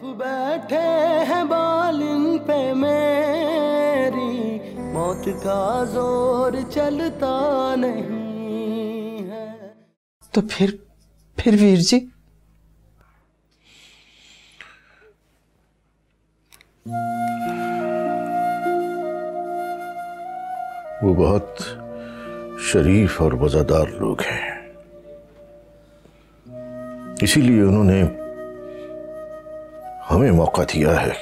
आप बैठे हैं बालिन पे मेरी, मौत का जोर चलता नहीं है। तो फिर वीर जी, वो बहुत शरीफ और वफादार लोग हैं, इसीलिए उन्होंने हमें मौका दिया है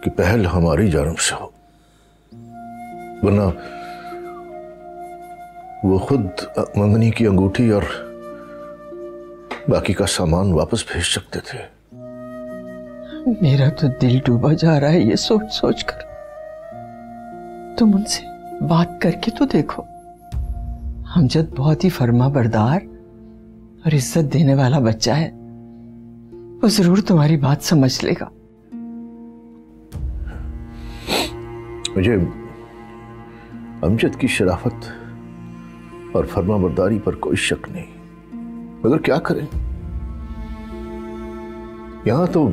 कि पहल हमारी जानिब से हो, वरना वो खुद मंगनी की अंगूठी और बाकी का सामान वापस भेज सकते थे। मेरा तो दिल डूबा जा रहा है ये सोच सोच कर। तुम उनसे बात करके तो देखो। हमजद बहुत ही फर्मा बरदार और इज्जत देने वाला बच्चा है, वो जरूर तुम्हारी बात समझ लेगा। मुझे अमजद की शराफत और फर्मा बरदारी पर कोई शक नहीं, मगर क्या करें, यहां तो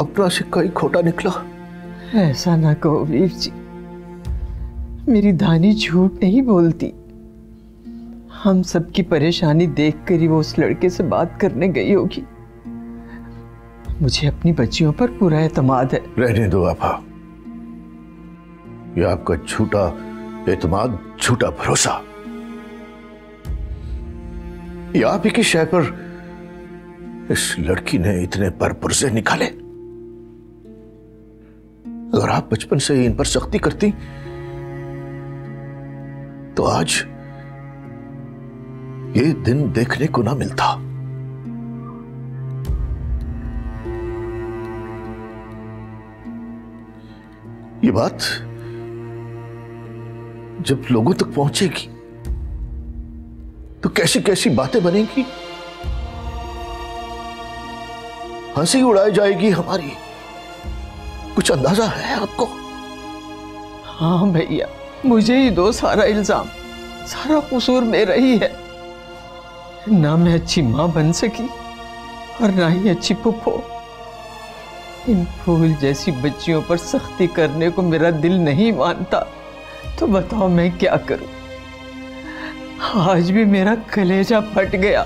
अपना सिक्का ही खोटा निकला। ऐसा ना कहो वीर जी, मेरी धानी झूठ नहीं बोलती। हम सबकी परेशानी देखकर ही वो उस लड़के से बात करने गई होगी। मुझे अपनी बच्चियों पर पूरा एतमाद है। रहने दो आपा, ये आपका झूठा एतमाद, झूठा भरोसा, ये आप ही की शय पर इस लड़की ने इतने परपुर्जे निकाले। अगर आप बचपन से ही इन पर सख्ती करती तो आज ये दिन देखने को ना मिलता। ये बात जब लोगों तक पहुंचेगी तो कैसी कैसी बातें बनेंगी, हंसी उड़ाई जाएगी हमारी। कुछ अंदाजा है आपको? हाँ भैया, मुझे ही दो सारा इल्जाम, सारा कसूर मेरा ही है। ना मैं अच्छी माँ बन सकी और ना ही अच्छी फुप्पो। इन फूल जैसी बच्चियों पर सख्ती करने को मेरा दिल नहीं मानता, तो बताओ मैं क्या करूं। आज भी मेरा कलेजा फट गया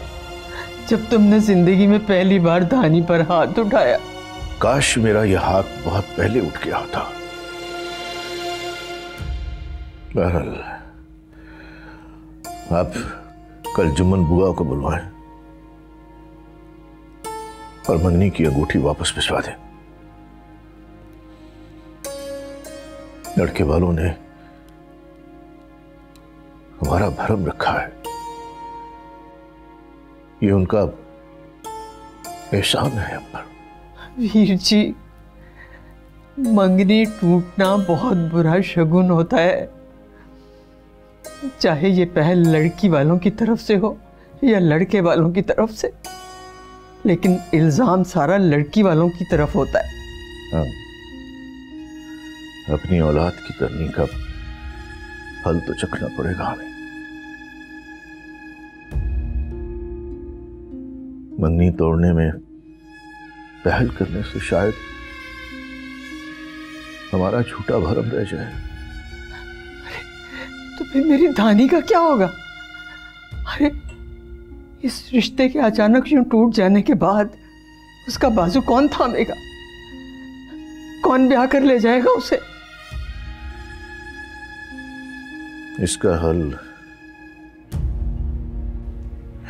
जब तुमने जिंदगी में पहली बार धानी पर हाथ उठाया। काश मेरा यह हाथ बहुत पहले उठ गया था। बहरहाल आप कल जुम्मन बुआ को बुलवाएं और मंगनी की अंगूठी वापस भिजवा दें। लड़के वालों ने हमारा भरम रखा है, ये उनका एहसान है हम पर। वीर जी, मंगनी टूटना बहुत बुरा शगुन होता है, चाहे ये पहल लड़की वालों की तरफ से हो या लड़के वालों की तरफ से, लेकिन इल्जाम सारा लड़की वालों की तरफ होता है। हाँ, अपनी औलाद की करनी का फल तो चखना पड़ेगा हमें। मंगनी तोड़ने में पहल करने से शायद हमारा झूठा भरम रह जाए। तो फिर मेरी धानी का क्या होगा? अरे इस रिश्ते के अचानक यूं टूट जाने के बाद उसका बाजू कौन थामेगा? कौन ब्याह कर ले जाएगा उसे? इसका हल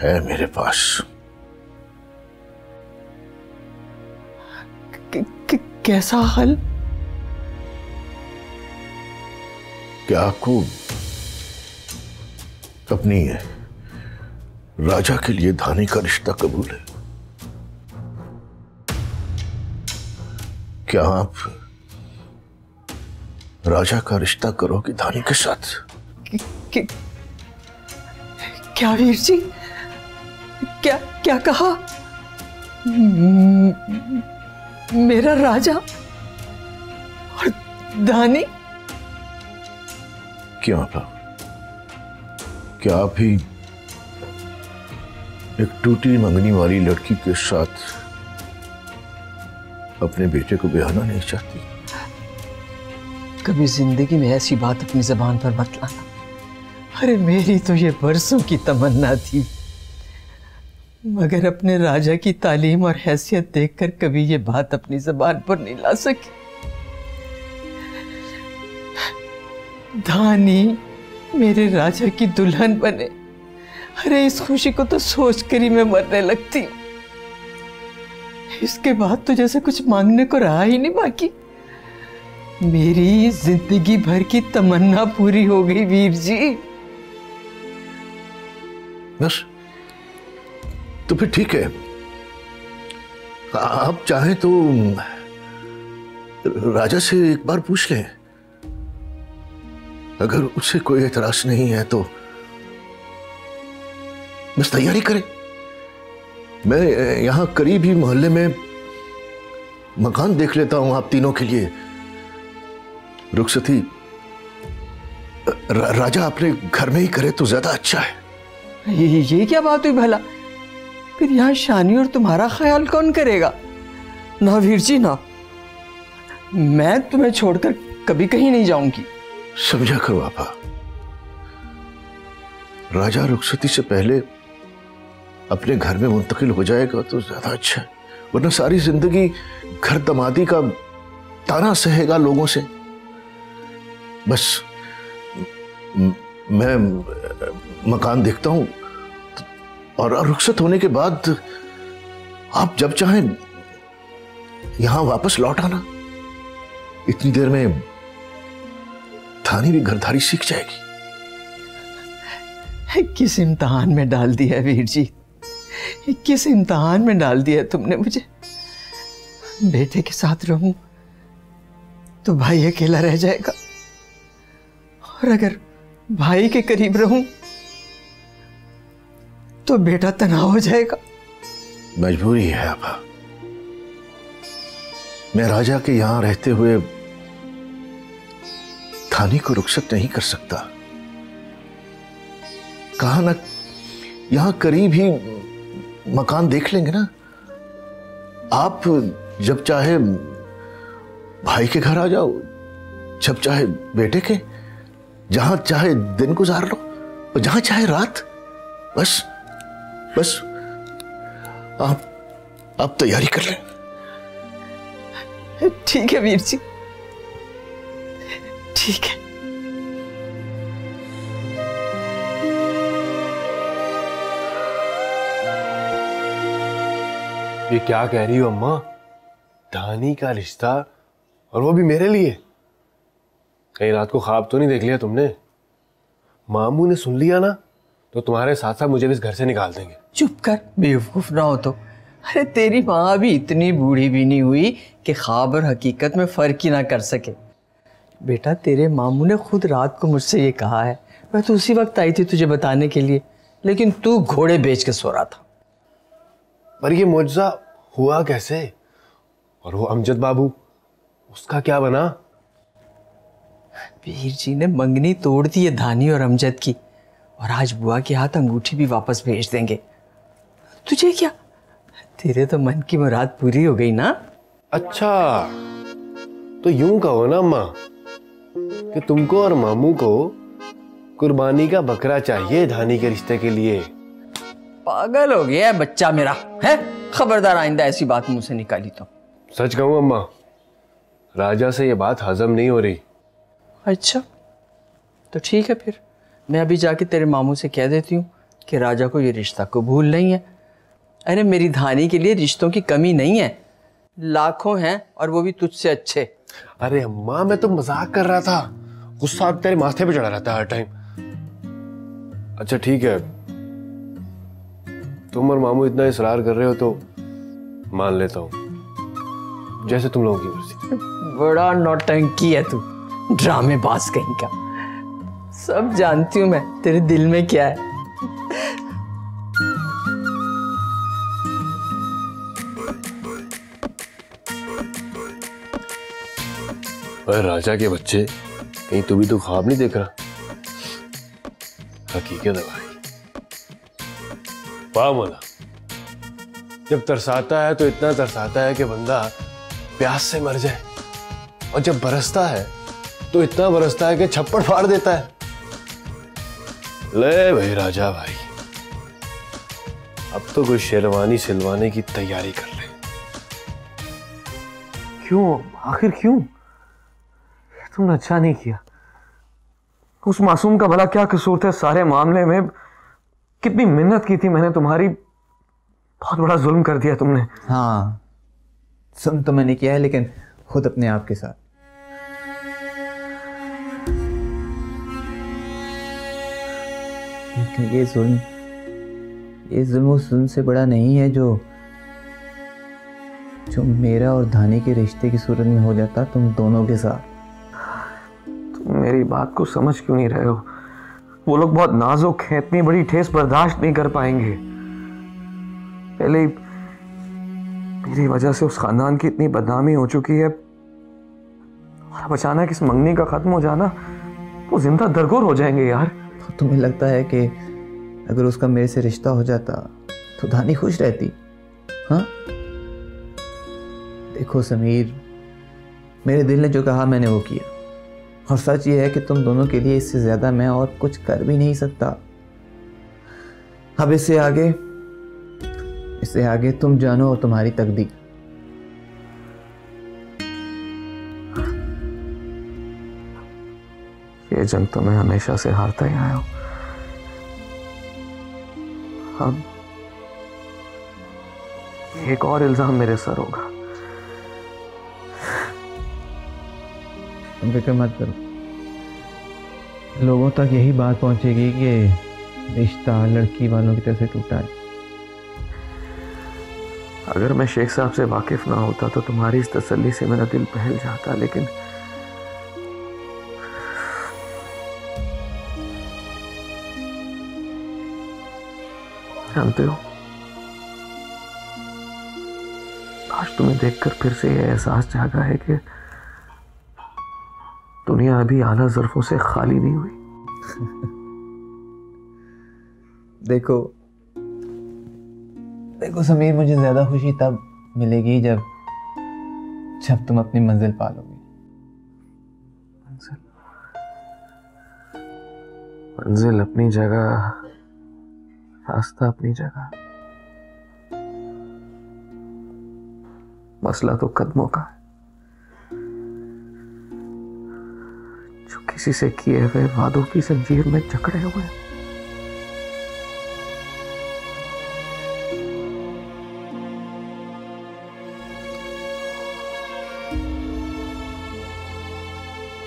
है मेरे पास। कैसा हल? क्या आपको अपनी राजा के लिए धानी का रिश्ता कबूल है? क्या आप राजा का रिश्ता करोगे धानी के साथ? क्या वीर जी, क्या क्या कहा? मेरा राजा और धानी? क्या आप ही एक टूटी मंगनी वाली लड़की के साथ अपने बेटे को ब्याहना नहीं चाहती। कभी जिंदगी में ऐसी बात अपनी जबान पर मत लाना। अरे मेरी तो ये बरसों की तमन्ना थी, मगर अपने राजा की तालीम और हैसियत देखकर कभी ये बात अपनी जबान पर नहीं ला सकी। धानी मेरे राजा की दुल्हन बने, अरे इस खुशी को तो सोचकर ही मैं मरने लगती हूँ। इसके बाद तो जैसे कुछ मांगने को रहा ही नहीं बाकी। मेरी जिंदगी भर की तमन्ना पूरी हो गई वीर जी। बस तो फिर ठीक है, आप चाहें तो राजा से एक बार पूछ लें। अगर उससे कोई एतराज नहीं है तो बस तैयारी करें। मैं यहां करीब ही मोहल्ले में मकान देख लेता हूं आप तीनों के लिए। रुखसती राजा अपने घर में ही करे तो ज्यादा अच्छा है। ये क्या बात हुई भला? फिर यहाँ शानी और तुम्हारा ख्याल कौन करेगा? ना वीर जी ना, मैं तुम्हें छोड़कर कभी कहीं नहीं जाऊंगी। समझा करो आपा, राजा रुखसती से पहले अपने घर में मुंतकिल हो जाएगा तो ज्यादा अच्छा है, वरना सारी जिंदगी घर दमादी का ताना सहेगा लोगों से। बस मैं मकान देखता हूं और रुखसत होने के बाद आप जब चाहें यहां वापस लौट आना। इतनी देर में धानी भी घरदारी सीख जाएगी। किस इम्तिहान में डाल दिया है वीर जी, किस इम्तिहान में डाल दिया है तुमने मुझे। बेटे के साथ रहूं तो भाई अकेला रह जाएगा, और अगर भाई के करीब रहूं तो बेटा तनाव हो जाएगा। मजबूरी है आपा, मैं राजा के यहां रहते हुए धानी को रुखसत नहीं कर सकता। कहा ना, यहां करीब ही मकान देख लेंगे ना। आप जब चाहे भाई के घर आ जाओ, जब चाहे बेटे के, जहां चाहे दिन गुजार लो और जहां चाहे रात। बस बस आप तैयारी कर लें। ठीक है वीर जी, ठीक है। ये क्या कह रही हो अम्मा? धानी का रिश्ता, और वो भी मेरे लिए? कहीं रात को ख्वाब तो नहीं देख लिया तुमने? मामू ने सुन लिया ना तो तुम्हारे साथ साथ मुझे भी इस घर से निकाल देंगे। चुप कर, बेवकूफ ना हो तो। अरे तेरी माँ भी इतनी बूढ़ी भी नहीं हुई कि ख्वाब और हकीकत में फर्क ही ना कर सके। बेटा तेरे मामू ने खुद रात को मुझसे ये कहा है। मैं तो उसी वक्त आई थी तुझे बताने के लिए, लेकिन तू घोड़े बेच के सो रहा था। पर ये मुआवजा हुआ कैसे? और वो अमजद बाबू, उसका क्या बना? वीर जी ने मंगनी तोड़ दी है धानी और अमजद की, और आज बुआ के हाथ अंगूठी भी वापस भेज देंगे। तुझे क्या, तेरे तो मन की मुराद पूरी हो गई ना। अच्छा, तो यूं कहो ना अम्मा कि तुमको और मामू को कुर्बानी का बकरा चाहिए धानी के रिश्ते के लिए। पागल हो गया है बच्चा मेरा, है? खबरदार आइंदा ऐसी बात मुंह से निकाली तो। सच कहूं अम्मा, राजा से ये बात हजम नहीं हो रही। अच्छा तो ठीक है, फिर मैं अभी जाके तेरे मामू से कह देती हूँ कि राजा को ये रिश्ता कबूल नहीं है। अरे मेरी धानी के लिए रिश्तों की कमी नहीं है, लाखों हैं और वो भी तुझसे अच्छे। अरे अम्मा मैं तो मजाक कर रहा था, गुस्सा तेरे माथे पे चढ़ा रहता है हर टाइम। अच्छा ठीक है, तुम और मामू इतना इसरार कर रहे हो तो मान लेता हूं, जैसे तुम लोगों की मर्जी। बड़ा नौटंकी है तू, ड्रामेबाज कहीं का। सब जानती हूं मैं तेरे दिल में क्या है। अरे राजा के बच्चे, कहीं तू भी तो ख्वाब नहीं देख रहा? हकीकत है भाई, वाह मौला। जब तरसाता है तो इतना तरसाता है कि बंदा प्यास से मर जाए, और जब बरसता है तो इतना बरसता है कि छप्पड़ फाड़ देता है। ले भाई राजा भाई, अब तो कोई शेरवानी सिलवाने की तैयारी कर ले। क्यों, आखिर क्यों? तुमने अच्छा नहीं किया। उस मासूम का भला क्या कसूर था सारे मामले में? कितनी मेहनत की थी मैंने तुम्हारी, बहुत बड़ा जुल्म कर दिया तुमने। हाँ, जुल्म तो मैंने किया है, लेकिन खुद अपने आप के साथ। लेकिन ये जुल्म उस जुल्म से बड़ा नहीं है जो मेरा और धानी के रिश्ते की सूरत में हो जाता तुम दोनों के साथ। तुम मेरी बात को समझ क्यों नहीं रहे हो? वो लोग बहुत नाजुक हैं, इतनी बड़ी ठेस बर्दाश्त नहीं कर पाएंगे। पहले ही मेरी वजह से उस खानदान की इतनी बदनामी हो चुकी है, और अब अचानक इस मंगनी का खत्म हो जाना, वो जिंदा दरगोर हो जाएंगे यार। तो तुम्हें लगता है कि अगर उसका मेरे से रिश्ता हो जाता तो धानी खुश रहती? हाँ, देखो समीर, मेरे दिल ने जो कहा मैंने वो किया, और सच ये है कि तुम दोनों के लिए इससे ज्यादा मैं और कुछ कर भी नहीं सकता। अब इससे आगे तुम जानो और तुम्हारी तकदीर। ये जंग तो मैं हमेशा से हारता ही आया हूं। अब एक और इल्जाम मेरे सर होगा। तुम फिक्र मत करो, लोगों तक यही बात पहुंचेगी कि रिश्ता लड़की वालों की तरफ से टूटा है। अगर मैं शेख साहब से वाकिफ ना होता तो तुम्हारी इस तसल्ली से मेरा दिल बहल जाता, लेकिन जानते हो, आज तुम्हें देखकर फिर से यह एहसास जागा है कि दुनिया अभी आला ज़र्फ़ों से खाली नहीं हुई। देखो समीर, मुझे ज्यादा खुशी तब मिलेगी जब तुम अपनी मंजिल पालोगे। मंजिल अपनी जगह, रास्ता अपनी जगह, मसला तो कदमों का है, जो किसी से किए हुए वादों की जंजीर में जकड़े हुए हैं।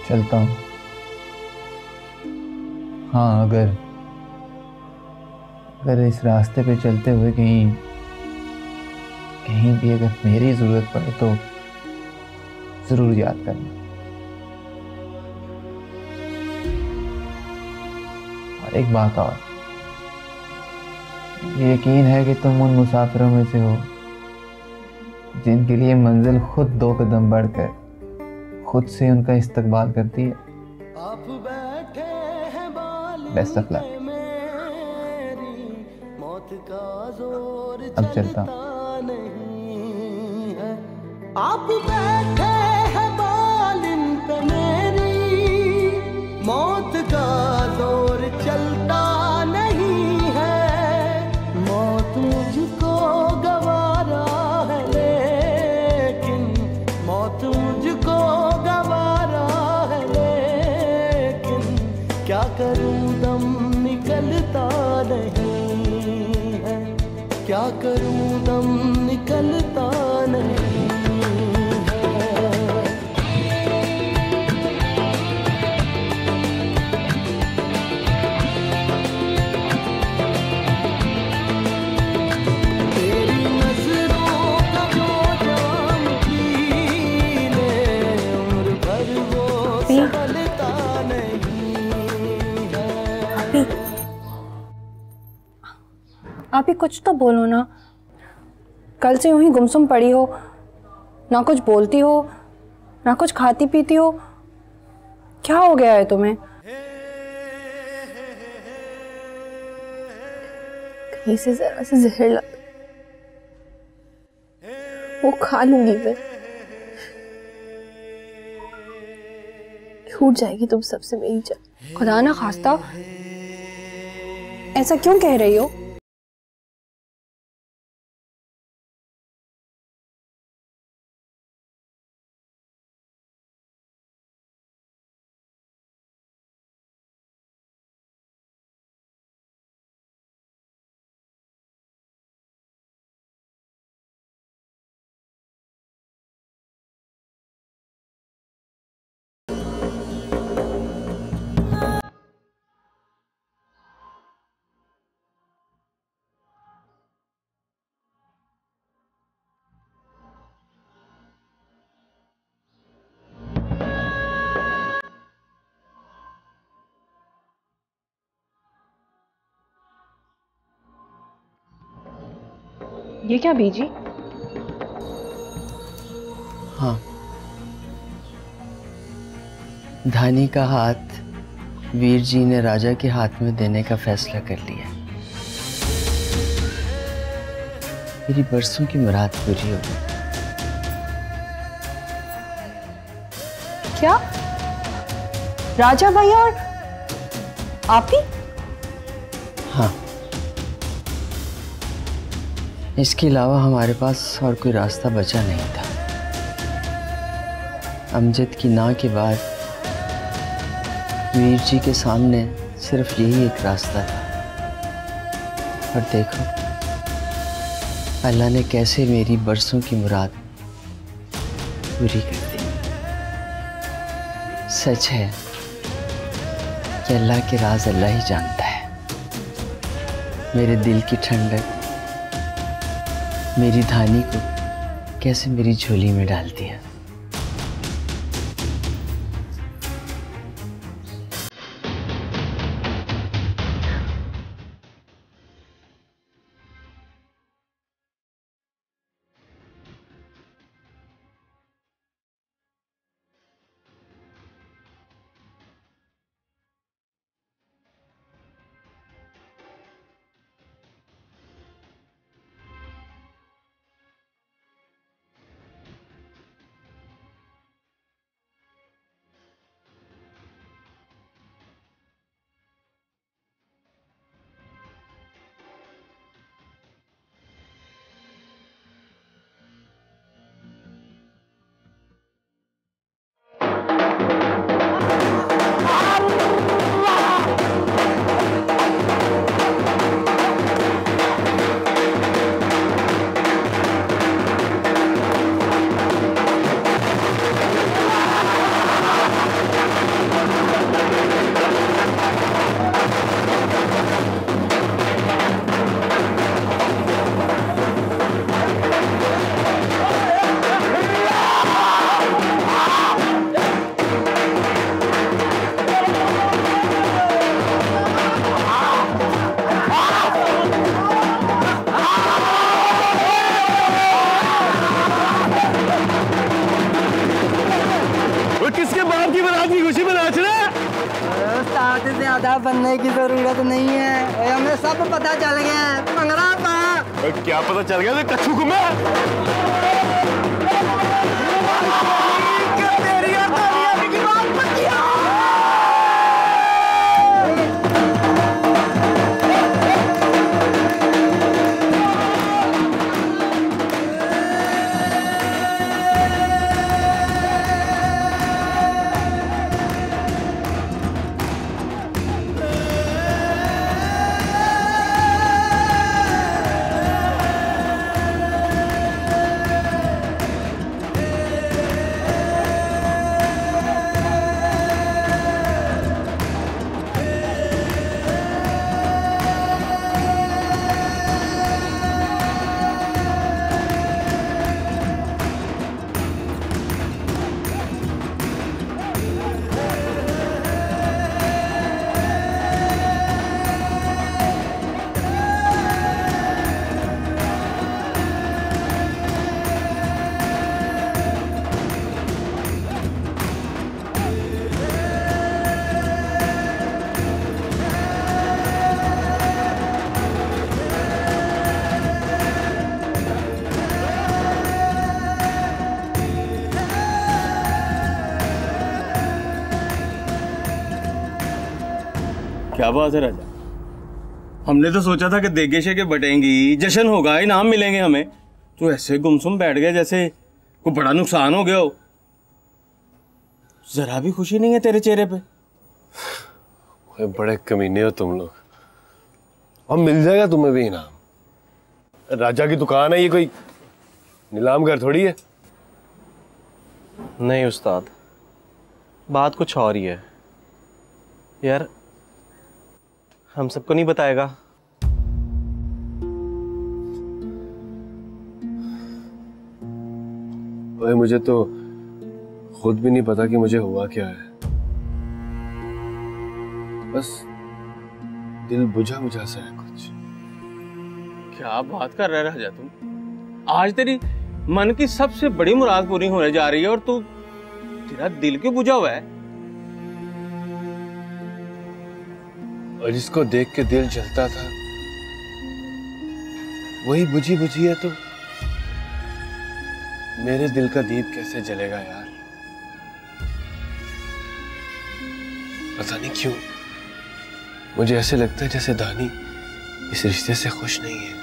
चलता हूं। हाँ, अगर इस रास्ते पे चलते हुए कहीं भी अगर मेरी जरूरत पड़े तो जरूर याद करना। और एक बात और, ये यकीन है कि तुम उन मुसाफिरों में से हो जिनके लिए मंजिल खुद 2 कदम बढ़कर खुद से उनका इस्तकबाल करती है। Best of luck. अब चलता हूं। आप बैठे हैं बालिन पे मेरी, मौत का जोर चलता नहीं है। मौत मुझको गवारा है, लेकिन मौत मुझको गवारा है, लेकिन क्या करूं दम निकलता नहीं है, क्या करूं दम निकलता नहीं। आप ही कुछ तो बोलो ना। कल से यूं ही गुमसुम पड़ी हो, ना कुछ बोलती हो, ना कुछ खाती पीती हो। क्या हो गया है तुम्हें? कहीं से जरा से जहर लग। वो खा लूंगी मैं। छूट जाएगी तुम सबसे मेरी जान। खुदा ना खास्ता ऐसा क्यों कह रही हो? ये क्या बीजी? हाँ, धानी का हाथ वीर जी ने राजा के हाथ में देने का फैसला कर लिया। मेरी बरसों की मुराद पूरी हो गई। क्या? राजा भाई और आप ही? हाँ, इसके अलावा हमारे पास और कोई रास्ता बचा नहीं था। अमजद की ना के बाद वीर जी के सामने सिर्फ यही एक रास्ता था। और देखो अल्लाह ने कैसे मेरी बरसों की मुराद पूरी कर दी। सच है कि अल्लाह के राज अल्लाह ही जानता है। मेरे दिल की ठंडक मेरी धानी को कैसे मेरी झोली में डाल दिया। बनने की जरूरत नहीं है, हमें सब पता चल गया है। पंगड़ा पा। क्या पता चल गया? कच्छू घूमे क्या बात है राजा, हमने तो सोचा था कि देगे शेगे बटेंगी, जश्न होगा, इनाम मिलेंगे हमें, तो ऐसे गुमसुम बैठ गए जैसे कोई बड़ा नुकसान हो गया हो। जरा भी खुशी नहीं है तेरे चेहरे पे। बड़े कमीने हो तुम लोग। अब मिल जाएगा तुम्हें भी इनाम। राजा की दुकान है, ये कोई नीलाम घर थोड़ी है। नहीं उस्ताद, बात कुछ और ही है यार। हम सबको नहीं बताएगा? ओए, मुझे तो खुद भी नहीं पता कि मुझे हुआ क्या है। बस दिल बुझा बुझा सा है कुछ। क्या बात कर रहा है राजा तुम? आज तेरी मन की सबसे बड़ी मुराद पूरी होने जा रही है और तू, तेरा दिल क्यों बुझा हुआ है? और जिसको देख के दिल जलता था वही बुझी बुझी है, तो मेरे दिल का दीप कैसे जलेगा यार? पता नहीं क्यों मुझे ऐसे लगता है जैसे दानी इस रिश्ते से खुश नहीं है,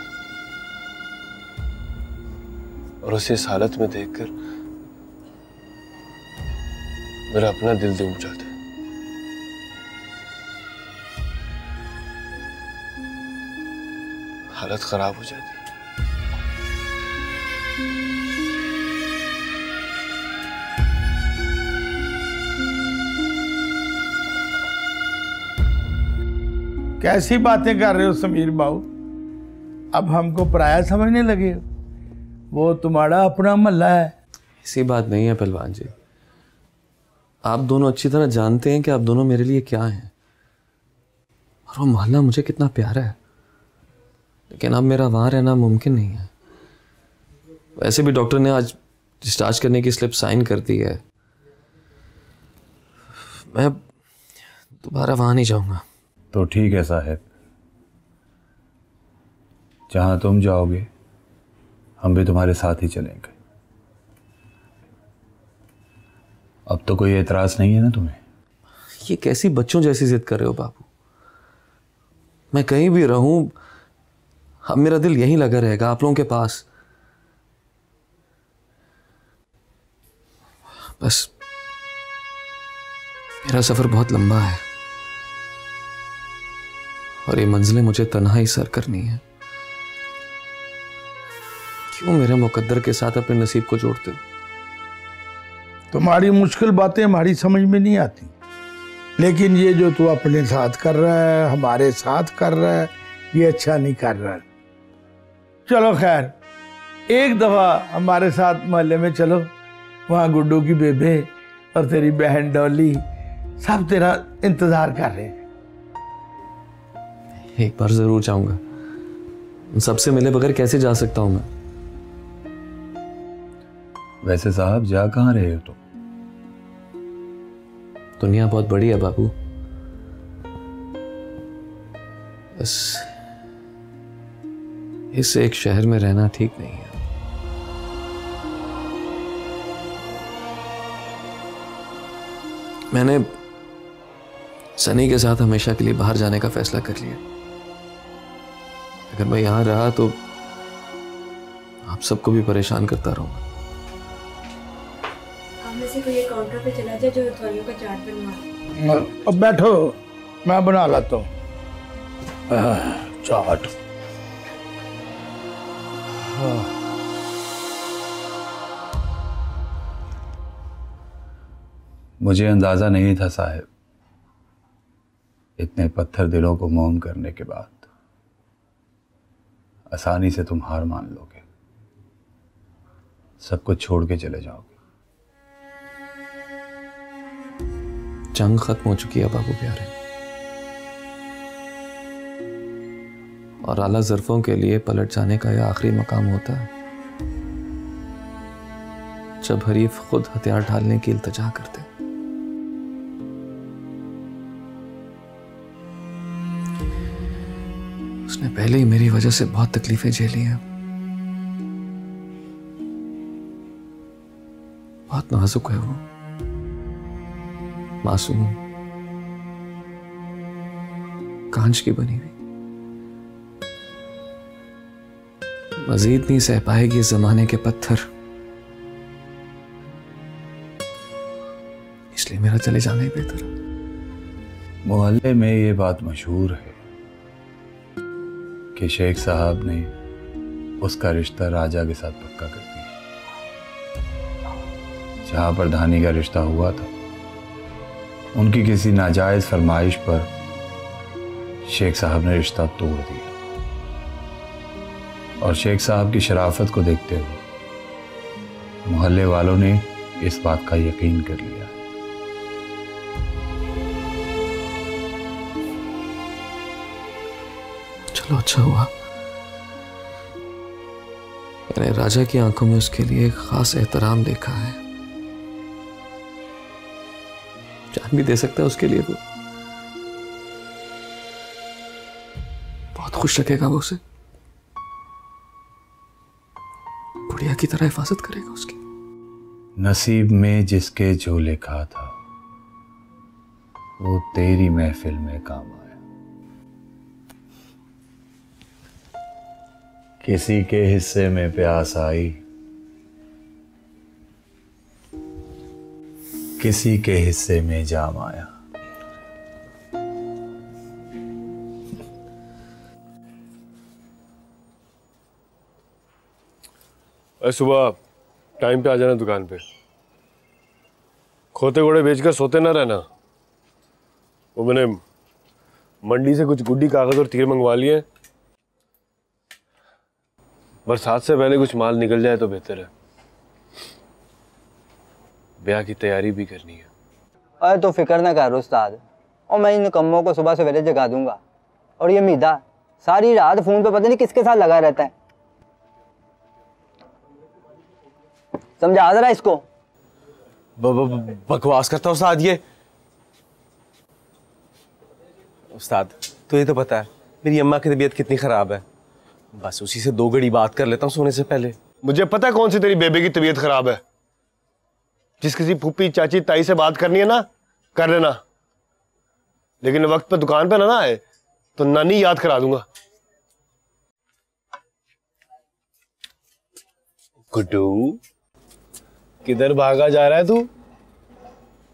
और उसे इस हालत में देखकर मेरा अपना दिल डूब जाता है। हालत खराब हो जाती है। कैसी बातें कर रहे हो समीर बाबू? अब हमको पराया समझने लगे हो? वो तुम्हारा अपना महल्ला है। ऐसी बात नहीं है पहलवान जी, आप दोनों अच्छी तरह जानते हैं कि आप दोनों मेरे लिए क्या हैं, और वो मोहल्ला मुझे कितना प्यारा है, लेकिन अब मेरा वहाँ रहना मुमकिन नहीं है। वैसे भी डॉक्टर ने आज डिस्चार्ज करने की स्लिप साइन कर दी है। मैं दोबारा वहाँ नहीं जाऊँगा। तो ठीक है साहब, जहाँ तुम जाओगे हम भी तुम्हारे साथ ही चलेंगे। अब तो कोई एतराज नहीं है ना तुम्हें? ये कैसी बच्चों जैसी जिद कर रहे हो बाबू? मैं कहीं भी रहूं, अब मेरा दिल यहीं लगा रहेगा, आप लोगों के पास। बस मेरा सफर बहुत लंबा है और ये मंजिलें मुझे तन्हाई सर करनी है। क्यों मेरे मुकद्दर के साथ अपने नसीब को जोड़ते हो? तुम्हारी मुश्किल बातें हमारी समझ में नहीं आती, लेकिन ये जो तू अपने साथ कर रहा है, हमारे साथ कर रहा है, ये अच्छा नहीं कर रहा है। चलो खैर, एक दफा हमारे साथ मोहल्ले में चलो, वहाँ गुड्डू की बेबे और तेरी बहन डॉली सब तेरा इंतजार कर रहे हैं। एक बार जरूर जाऊंगा। उन सबसे मिले बगैर कैसे जा सकता हूं मैं? वैसे साहब जा कहाँ रहे हो तुम? दुनिया बहुत बड़ी है बाबू, बस इस एक शहर में रहना ठीक नहीं है। मैंने सनी के साथ हमेशा के लिए बाहर जाने का फैसला कर लिया। अगर मैं यहां रहा तो आप सबको भी परेशान करता रहूंगा। आप में से कोई एक काउंटर पे चला जाए जो थालियों का चाट बनवा। अब बैठो, मैं बना लाता हूँ चाट। मुझे अंदाजा नहीं था साहब, इतने पत्थर दिलों को मौन करने के बाद आसानी से तुम हार मान लोगे, सब कुछ छोड़ के चले जाओगे। जंग खत्म हो चुकी है बाबू प्यारे, और आला ज़र्फ़ों के लिए पलट जाने का यह आखिरी मकाम होता है जब हरीफ खुद हथियार ढालने की इल्तिजा करते। उसने पहले ही मेरी वजह से बहुत तकलीफें झेली हैं। बहुत नाजुक है वो, मासूम। कांच की बनी हुई, मजीद नहीं सह पाएगी इस जमाने के पत्थर, इसलिए मेरा चले जाना ही बेहतर है। मोहल्ले में ये बात मशहूर है कि शेख साहब ने उसका रिश्ता राजा के साथ पक्का कर दिया। जहां पर धानी का रिश्ता हुआ था, उनकी किसी नाजायज फरमाइश पर शेख साहब ने रिश्ता तोड़ दिया, और शेख साहब की शराफत को देखते हुए मोहल्ले वालों ने इस बात का यकीन कर लिया। चलो अच्छा हुआ, मैंने राजा की आंखों में उसके लिए एक खास एहतराम देखा है। जान भी दे सकता है उसके लिए, वो बहुत खुश रखेगा, वो उसे बुढ़िया की तरह हिफाजत करेगा उसकी। नसीब में जिसके जो लिखा था वो तेरी महफिल में काम आया। किसी के हिस्से में प्यास आई, किसी के हिस्से में जाम आया। सुबह टाइम पे आ जाना दुकान पे। खोते घोड़े बेचकर सोते ना रहना। वो मैंने मंडी से कुछ गुड्डी कागज और तीर मंगवा लिए। बरसात से पहले कुछ माल निकल जाए तो बेहतर है। ब्याह की तैयारी भी करनी है। अरे तो फिक्र ना कर उस्ताद, और मैं इन कम्मों को सुबह सवेरे जगा दूंगा। और ये मीदा सारी रात फोन पे पता नहीं किसके साथ लगा रहता है। समझा जरा इसको। बकवास करता उस्ताद ये। उस्ताद तो ये तो पता है मेरी अम्मा की तबीयत कितनी खराब है, बस उसी से 2 घड़ी बात कर लेता हूँ सोने से पहले। मुझे पता है कौन सी तेरी बेबे की तबीयत खराब है। जिस किसी फूफी चाची ताई से बात करनी है ना, कर लेना, लेकिन वक्त पे दुकान पे ना आए तो नानी याद करा दूंगा। गुड्डू किधर भागा जा रहा है तू?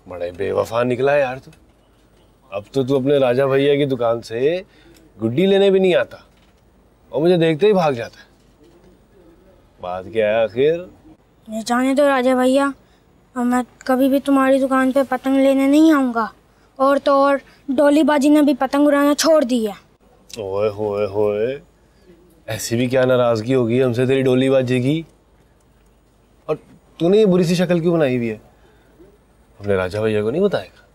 बड़ा बेवफा निकला है यार तू। अब तो तू अपने राजा भैया की दुकान से गुड्डी लेने भी नहीं आता और मुझे देखते ही भाग जाता है। बात क्या है आखिर? ये जाने दो राजा भैया, और मैं कभी भी तुम्हारी दुकान पे पतंग लेने नहीं आऊँगा। और तो और डोली बाजी ने भी पतंग उड़ाना छोड़ दी है। ओए होए होए, ऐसी भी क्या नाराजगी होगी हमसे तेरी डोली बाजी की? और तूने ये बुरी सी शक्ल क्यों बनाई हुई है? अपने राजा भैया को नहीं बताएगा?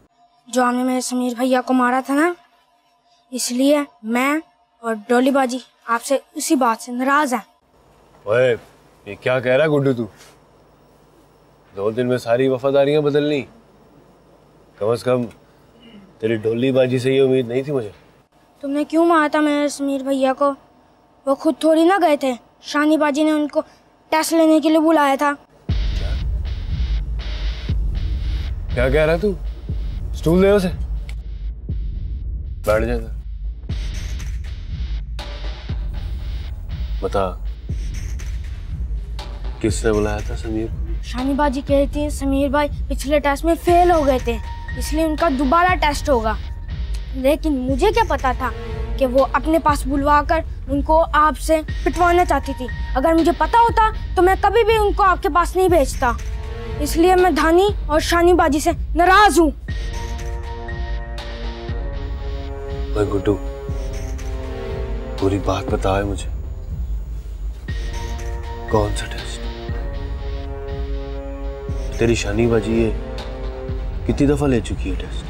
जो आपने मेरे समीर भैया को मारा था ना, इसलिए मैं और डोली बाजी आपसे उसी बात से नाराज है। ओए ये क्या कह रहा है गुड्डू तू? 2 दिन में सारी वफादारियां बदलनी? कम से कम तेरी डोली बाजी से ये उम्मीद नहीं थी मुझे। तुमने क्यों मारा था मेरे समीर भैया को? वो खुद थोड़ी ना गए थे, शानी बाजी ने उनको टेस्ट लेने के लिए बुलाया था। क्या कह रहा है तू? स्टूल दे उसे, बैठ जा। बता किसने बुलाया था समीर को? शानी बाजी कह रही थी समीर भाई पिछले टेस्ट में फेल हो गए थे, इसलिए उनका दोबारा टेस्ट होगा। लेकिन मुझे क्या पता था कि वो अपने पास बुलवाकर उनको आपसे पिटवाना चाहती थी। अगर मुझे पता होता तो मैं कभी भी उनको आपके पास नहीं भेजता। इसलिए मैं धानी और शानी बाजी से नाराज हूँ। भाई गुड्डू, पूरी बात बता है मुझे। कौन सा टेस्ट? तेरी शानी बाजी ये कितनी दफा ले चुकी है टेस्ट?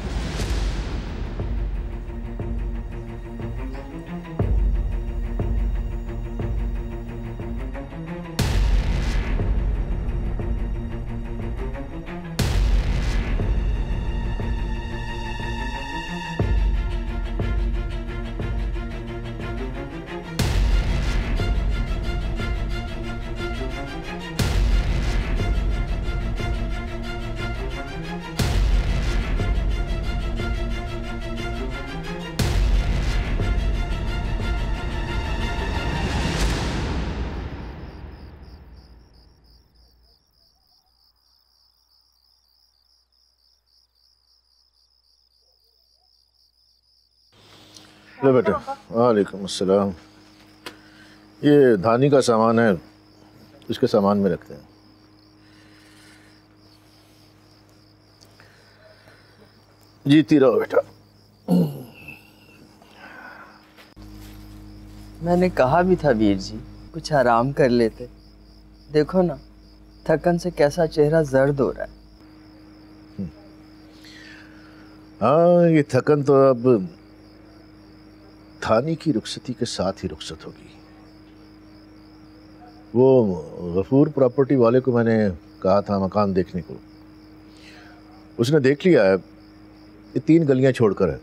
लो बेटा। वालेकुम अस्सलाम। ये धानी का सामान है, इसके सामान में रखते हैं। जीती रहो बेटा। मैंने कहा भी था वीर जी कुछ आराम कर लेते। देखो ना थकन से कैसा चेहरा जर्द हो रहा है। हाँ, ये थकन तो अब धानी की रुखसती के साथ ही रुखसत होगी। वो गफूर प्रॉपर्टी वाले को मैंने कहा था मकान देखने को, उसने देख लिया है। ये 3 गलियां छोड़कर है।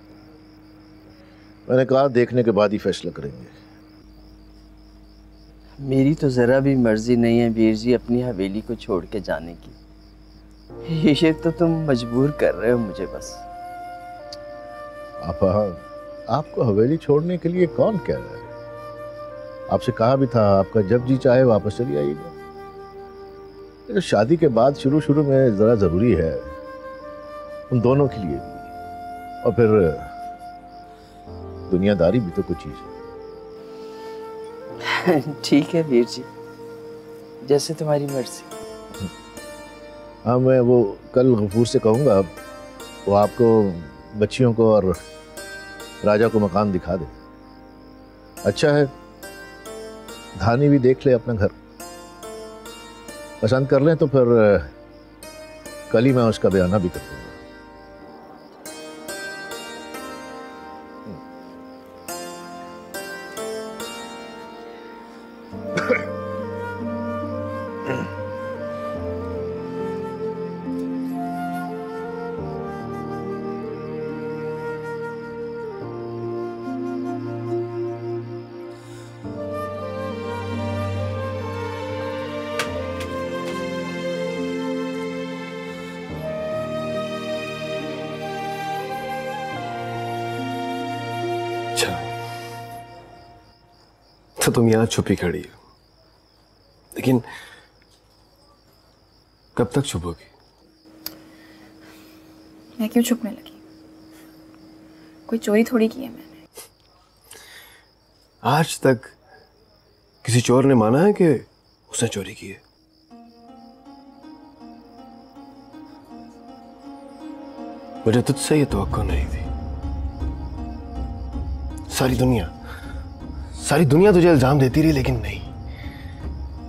मैंने कहा देखने के बाद ही फैसला करेंगे। मेरी तो जरा भी मर्जी नहीं है वीर जी अपनी हवेली को छोड़ के जाने की। ये तो तुम मजबूर कर रहे हो मुझे बस। आपको हवेली छोड़ने के लिए कौन कह रहा है? आपसे कहा भी था आपका जब जी चाहे वापस चली आइएगा। तो शादी के बाद शुरू शुरू में जरा जरूरी है उन दोनों के लिए भी, और फिर दुनियादारी भी तो कुछ चीज है। ठीक है वीर जी, जैसे तुम्हारी मर्जी। हाँ, मैं वो कल गफूर से कहूँगा वो आपको बच्चियों को और राजा को मकान दिखा दे। अच्छा है, धानी भी देख ले अपना घर, पसंद कर लें तो फिर कल ही मैं उसका बयाना भी कर दूंगा। तो तुम यहां छुपी खड़ी हो, लेकिन कब तक छुपोगी? मैं क्यों छुपने लगी? कोई चोरी थोड़ी की है मैंने। आज तक किसी चोर ने माना है कि उसने चोरी की है? मुझे तुझसे ये तवक्को नहीं थी। सारी दुनिया तुझे इल्जाम देती रही, लेकिन नहीं,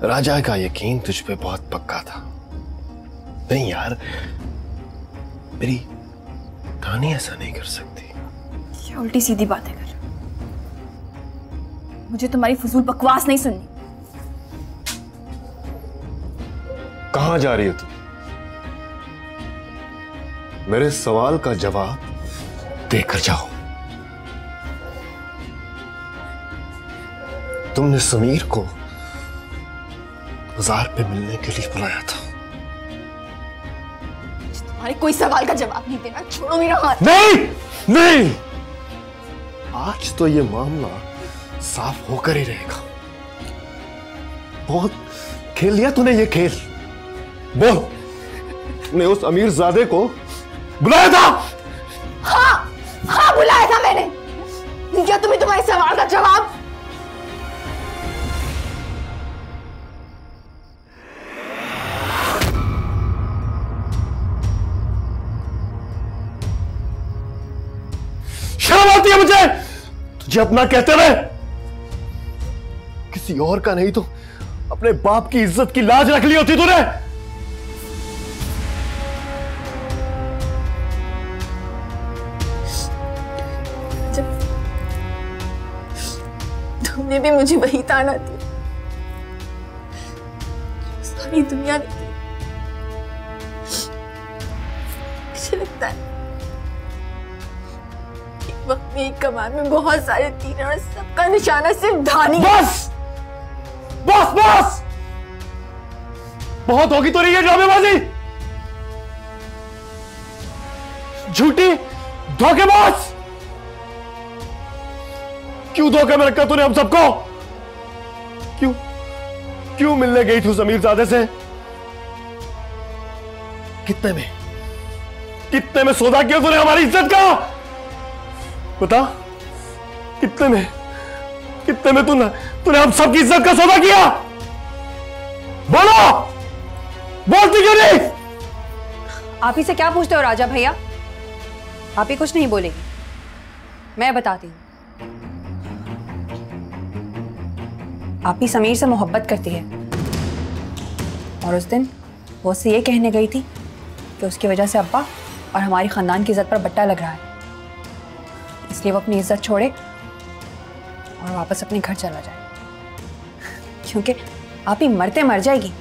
राजा का यकीन तुझ पे बहुत पक्का था। नहीं यार, मेरी कहानी ऐसा नहीं कर सकती। क्या उल्टी सीधी बातें कर रहे हो? मुझे तुम्हारी फजूल बकवास नहीं सुननी। कहां जा रही हो तुम? मेरे सवाल का जवाब देकर जाओ। तुमने समीर को बाजार पे मिलने के लिए बुलाया था। तुम्हारे कोई सवाल का जवाब नहीं देना, छोड़ो मेरा हाथ। नहीं, आज तो ये मामला साफ होकर ही रहेगा। बहुत खेल लिया तूने ये खेल। बोल, तूने उस अमीरजादे को बुलाया था? हाँ बुलाया था मैंने। क्या तुम्हें तुम्हारे सवाल का जवाब? शर्म आती है मुझे तुझे अपना कहते हुए? किसी और का नहीं तो अपने बाप की इज्जत की लाज रख ली होती तूने। जब तुमने भी मुझे वही ताना दिया, सारी दुनिया ने दी। मुझे लगता है वक्त में एक कमान में बहुत सारे तीर और सबका निशाना सिर्फ धानी। बस बस बस, बहुत होगी तो रही है ड्रामेबाजी। झूठी धोखेबाज। क्यों धोखे में रखा तूने हम सबको? क्यों मिलने गई थी अमीरजादे से? कितने में सौदा किया तूने हमारी इज्जत का? कितने में तूने हम सबकी इज्जत का सौदा किया? बोलो, बोलती क्यों नहीं? आप ही से क्या पूछते हो राजा भैया? आप ही कुछ नहीं बोलेगी, मैं बताती हूँ। आप ही समीर से मोहब्बत करती है और उस दिन वो उससे ये कहने गई थी कि उसकी वजह से अब्बा और हमारी खानदान की इज्जत पर बट्टा लग रहा है, इसलिए वो अपनी इज्जत छोड़े और वापस अपने घर चला जाए, क्योंकि आप ही मरते मर जाएगी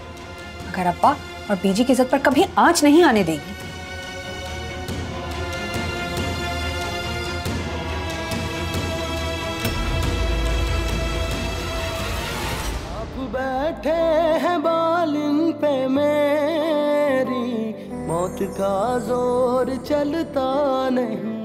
अगर अब्बा और बीजी की इज्जत पर कभी आंच नहीं आने देगी। बैठे हैं बालिन पे मेरी, मौत का जोर चलता नहीं।